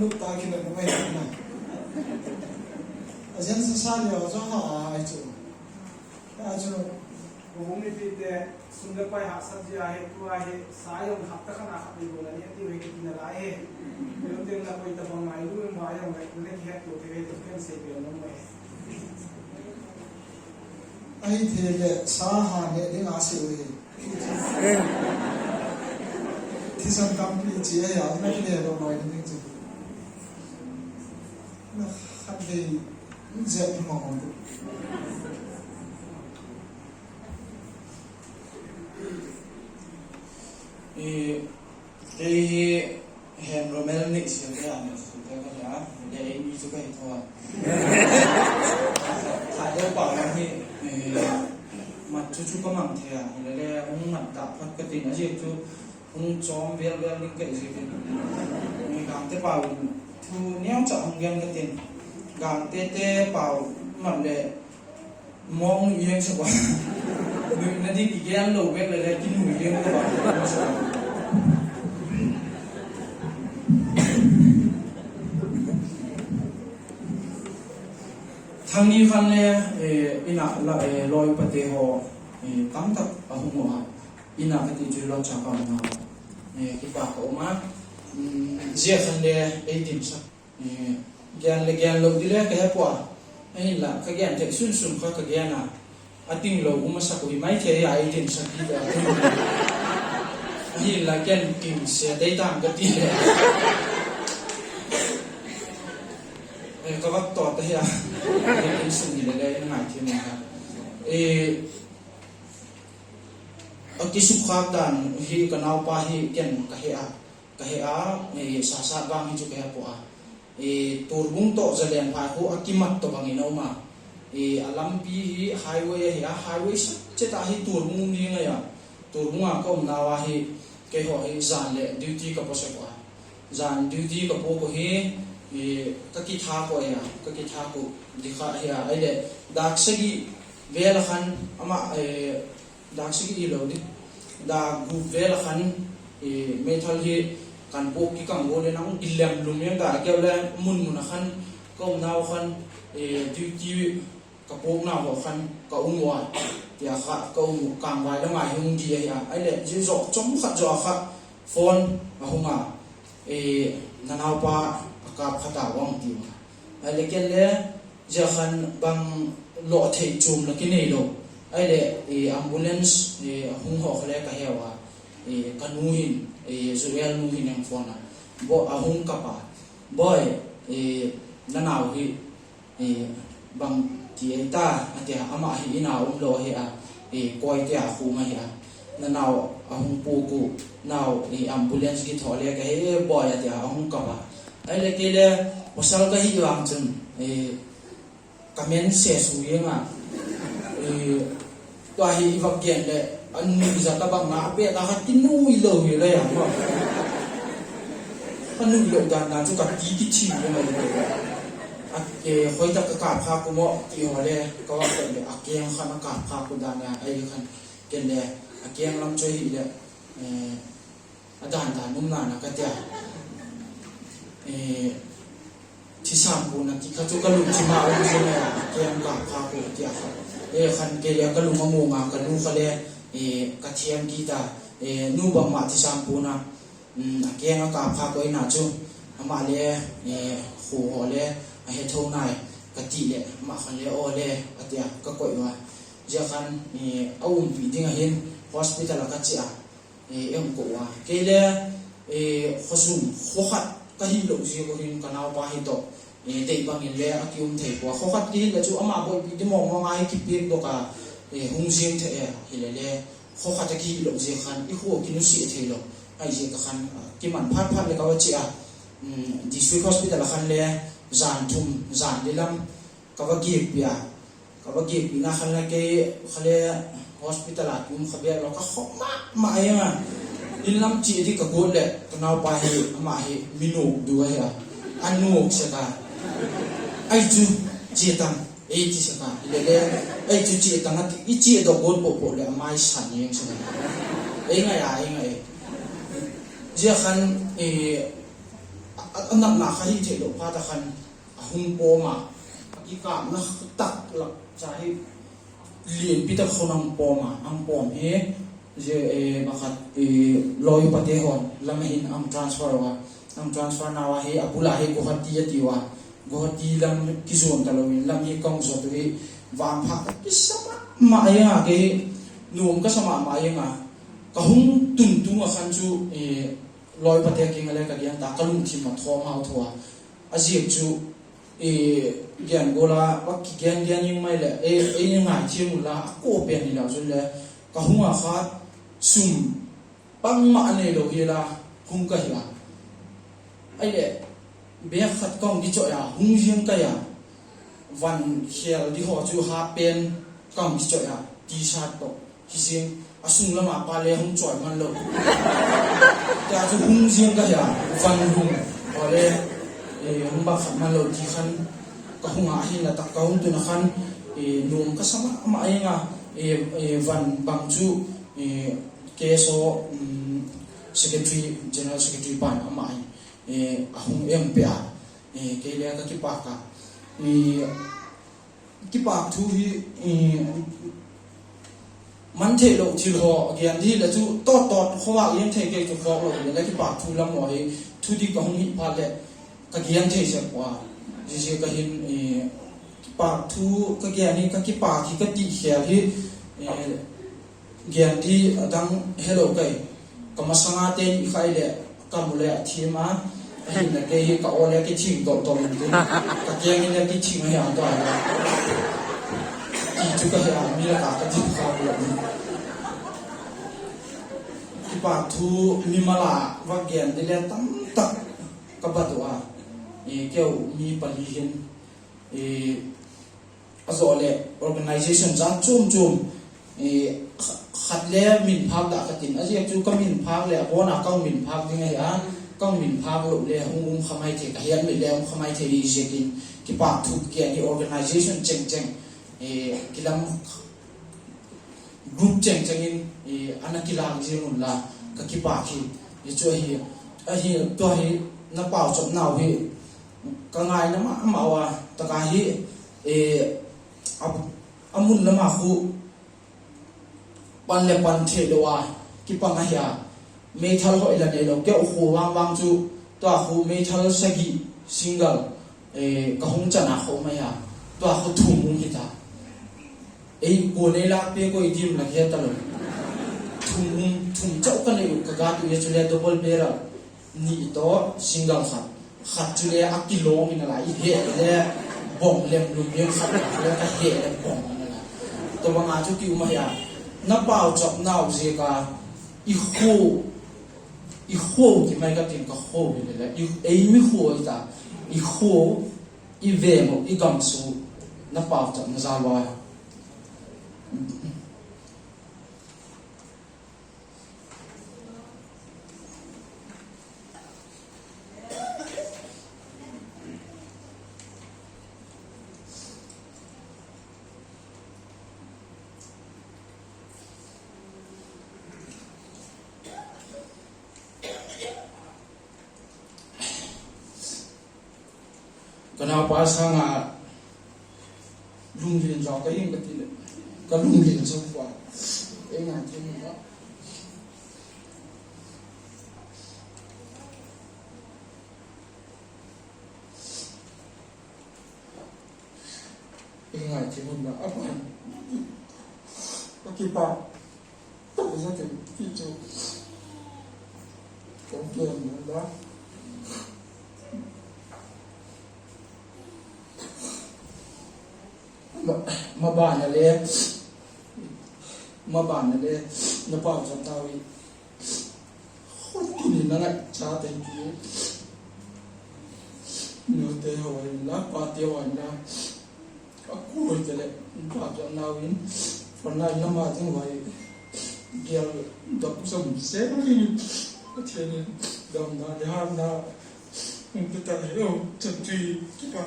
lúc ta khi nào mới hiểu này ở trên sân nhiều cho họ ai chịu ai chịu cũng như thế xuân được quay hạ sân gì ai tu ai sai ông học tất cả các học điều này thì về cái này lại hết nếu tiền là quay tập bằng máy luôn mà ông này lên hết rồi thì về tập cái sẽ bị nó mày ai thì là sa hà này đến ngã siêu đi thì sân cầm đi chỉ là nó để rồi nói đến gì nó khăn thì dễ mà không được cái hẹn Romel này sẽ cái anh cái giá để em đi chụp hình thôiถ่ายได้เปล่านะพี่mặt chú có mảng thẻ thì là ông mặt đạp phát cái tiền nó gì chú ông chóm về linh cái gì vậy mình cảm thấy bảo thu néo chọn ông game cái tiền cảm tê bảo mặt để mong yên sao quá mình là đi cái game lâu về là cái nổi game các bạn thằngนี้คันเลยอินะละลอยปะเตหอตั้งตักอาหุงหัวอินะก็ติจุลจากกันนะที่ปากออกมาเจ้าคันเลยดิมสักแกนเลยแกนลงดีเลยก็ให้ปวดไอ้ละก็แกนจะสุ่มก็แกนนะอาทิตย์ลงมาสักคนไม่เทียไอ้ดิมสักที่แบบไอ้ละแกนกินเสียได้ตามก็ตีเลยก็ว่าต่อแต่ยังเป็นสิ่งที่ได้หมายถึงนะครับอากิสุขาดันฮีกันเอาไปฮีเก่งกะเฮอาสาสาบางฮีจุกะเฮปัวตัวบุ้งโตจะเลียนพายหัวอากิมัดตัวบางอินเอามาอาลัมปีฮีไฮเวย์ไฮเวย์เจ้าฮีตัวบุ้งนี่ไงอ่ะตัวบุ้งอ่ะก็มันเอาฮีเกี่ยวกับจานเล่ดิวตี้กับพอสกว่าจานดิวตี้กับพวกฮีก็คิดท่าก็เองก็คิดท่าก็ดีค่ะเฮียไอ้เด็กดักสิ่งเวลาขันอามาดักสิ่งที่เราดิดักกูเวลาขันเมทัลที่กันพวกที่กังวลเลยนะอิลเลมลุมยังได้เกี่ยวเลยมุนขันก็น่าขันดิวตี้กับพวกน่าหัวขันก็อุ้งวัวเดี๋ยวค่ะก็อุ้งกลางไว้แล้วไงหุ้งดีเฮียไอ้เด็กจะจบจมขัดจ่อค่ะฟอนมาหุ้งอ่ะนั่นเอาปะกับขตาว่างดีมาไอ้เล็กเล่จะขันบางหล่อเทจุ่มแล้วกินนี่โลไอ้เด็กอัมบูเลนส์หุ่งหอกเล็กก็เหี้ยวกันนูหินจูเอลนูหินยังฟอนอ่ะบ่หุ่งกับป่าบ่อยนั่นเอาฮีบางที่ไอ้ตาอันเดียอามาฮีน่าอุ้มโลฮีก้อยเดียคู่มาฮีนั่นเอาหุ่งปูกูน่าอัมบูเลนส์กิทอเล็กก็เหี้ยบ่อยอันเดียหุ่งกับป่าไอ้เล็กเล่วัชระก็ฮิวางจังคอมเมนต์เสียสูงยังอ่ะตัวฮิวักเกียนเลยอันนี้จะตะบังนาเปียตาขัดกินนู่นเลยเลยอ่ะมั้งอันนู้นเลยการนั้นจะกับดีที่ชิมยังไงเลยอ่ะคอยตะกะกาบพากูมั่วที่หัวเลยก็ว่าเป็นเลยอ่ะเกียงขันกาบพากูดานเนี่ยไอ้ขันเกียนเลยอ่ะเกียงลำช่วยเลยอาจารย์นุ่มนานนะก็เจ้าที่สามปูนักที่เขาจุกลุงที่มาเอาใช่ไหมเกี่ยงกับพาปูที่อ่ะคันเกี่ยงกลุงมะม่วงกันนูเขาเลยกระเทียมกีตานูบังมาที่สามปูนะเกี่ยงกับพาปูไอ้หน้าจุอามาเลยหัวเลยเฮทงนายกะทิเลยมาคันเลยโอเลยอันเดียก็ก่อยว่าเจ้าคันเอาอุ้มปีดิ้งเห็นฮอสพิทอลกัจจิอ่ะกูว่าเกี่ยงข้อสุ่มข้อขัดก็หินหลงจีก็หินกันเอาไปหินโตเด็กบางหินเลยอากิวมเทกว่าเขาคัดหินแล้วจู่อามาบ่อยที่มองว่าไงคิดเพียงตัวกะหงเสียงเทะหินเลยเขาคัดจะหินหลงจีคันอีกหัวกินนุ่งเสียเทหลงไอ้จีก็คันกิมันพัดเลยก็ว่าจีอ่ะดิสวิคอสพิทอลคันเลยจานทุ่มจานเดลัมก็ว่าเก็บเบียก็ว่าเก็บปีน่าคันเลยก็เขาเลยฮอสพิทอลกุมขบีเราก็เขามาเองอ่ะอินลำจีที่กระโดดเลยก็น่าไปมาให้มินุดูให้อันนูกเสกาไอจูจีตังที่เสกาเลยไอจูจีตังนั่นอีจีดอกโกนโปโปเลยไม่สันยังเสกาไงเจ้าคัน อันนั้นนักให้เทโลพาตะคันหุ่นโปมาอีกามนักตักหลักใจเรียนพิทักษ์คนอังโปมาอังโปมเฮเจบักลอยปฏิหารลำหินอังทรานสเฟอร์วะอังทรานสเฟอร์นาวะเฮอปุลาเฮกุฮัตตีติวะกุฮัตตีลำกิส่วนตลอดลำฮีกองสุดเฮวางพักกิสมามาเองอ่ะเกนุ่มก็สมามาเองอ่ะก็หุ่นตุนตุงอ่ะขันจูลอยปฏิกิงอะไรกันยังตากลุ่มทีมมาทอมเอาทัวอาเจียจูเกียนโกลาวักเกียนยังไม่เลยยังไงที่มุลาโคเป็นนี่แล้วจนเลยก็หุ่นอ่ะขาดซุ่มปังมาเนี่ยเราเฮล่ะหุ่นก็เฮล่ะไอ้เด็กเบี้ยขัดกองที่จ่อยหุ่นยังก็ยังวันเขียวที่หัวจูหาเป็นกองที่จ่อยตีชาร์ตที่เสียงอาสุ่มละมาปาเลยหุ่นจ่อยมันเลยแต่อาจจะหุ่นยังก็ยังวันหุ่นพอเลยหุ่นบักขัดมันเลยที่ขันก็หุ่นอาหินละตักก็หุ่นตัวนักขันนุ่มก็สมัครมาเองวันบางจูเคสโอsecretary general secretary ปานอามาหุ่นเอ็มเปียเคเลียก็คิดปากกันคิดปากทุยมันเทโลทิลหัวเกียนที่แล้วจูตอดเขาว่ายังเทเกจุฟอกเลยแล้วคิดปากทุลำหน่อยทุดีก็หุ่นหิพาเลยก็เกียนเทเสียกว่าดิเชก็เห็นปากทุก็เกียนนี่ก็คิดปากที่ก็ตีเขียที่เกียนที่ตั้งเฮโลไกก็มาสังอาเตนอีกใครเลยก็มุเลยทีมาเห็นเลยก็โอเลยก็ทิ้งตัวมันดูก็เกียนนี่เลยก็ทิ้งให้อันตัวเลยที่จุกก็ให้อันมีราคาก็ทิ้งข้าวเลยที่ปากทุมีมาละว่าเกียนที่เล่นตั้งตักก็บัดว่าเกี่ยวมีปริหินอาจจะเลย organization จ้าจุ่มขัดเลี้ยมินพักด่ากันตินอาจจะจูก็มินพักเลยเพราะว่าก้องมินพักยังไงก้องมินพักหลบเลยหุ่นขมายเทกเฮียนไม่แล้วขมายเทดีเจกินที่ปากทุกเกี่ยนี่ organization เจ๋งกิลำ group เจ๋งอินอันนั้นกิลางจีนุ่นละก็ที่ปากที่ช่วยเฮียตัวเฮียนับเป่าจบหนาวเฮียก็ง่ายนะมาว่าตะการเฮียอามุนละมาคูปันเล่ปันเทลว่ากิปังเฮียเมทัลหอยละเนี่ยเราเกี่ยวหัววางจูตัวหัวเมทัลสกีซิงเกิลก็คงจะหนักหัวไม่ยาตัวหัวทุ่มมุ้งหิตากูในลักเปียก็อีดิมละเฮียตลอดทุ่มเจ้ากันเลยกะกาตุยจุเลียดับเบิลเบร่านี่ตัวซิงเกิลขัดจุเลียอักกิโลมินอะไรอีเหี้ยเลยบ่งเล่มลุมเลี้ยงขัดเลยก็เหี้ยเลยบ่งนั่นแหละตัวบางอาจุกิวมาเฮียนับเป่าจับน่าวเสียกาอีโคที่ไม่ก็ติงก็โคอยู่เลยไม่โคอีตาอีโคอีเวมอีกัมสูนับเป่าจับน่าจะว่าก็น่าป้าสังอาลุงเรียนจอก็ยิ่งกระติเลยก็ลุงเรียนสุดกว่างานที่มันก็งานที่มันก็อ่ะก็คิดว่าต้องจะถึงที่จุดของเกมนั่นละมาบ้านนั่นเลยน้าป้าจำได้โคตรกินนั่นแหละชาเต็มที่เนื้อเตะหอยนะปลาเตะหอยนะก็กูจะเลยป้าจำได้ฝันได้น้ำมาจังไว้เกี่ยวกับสมเสรีก็เทียนดำนาเดือดนะมันจะตายแล้วจนจีกี่ปะ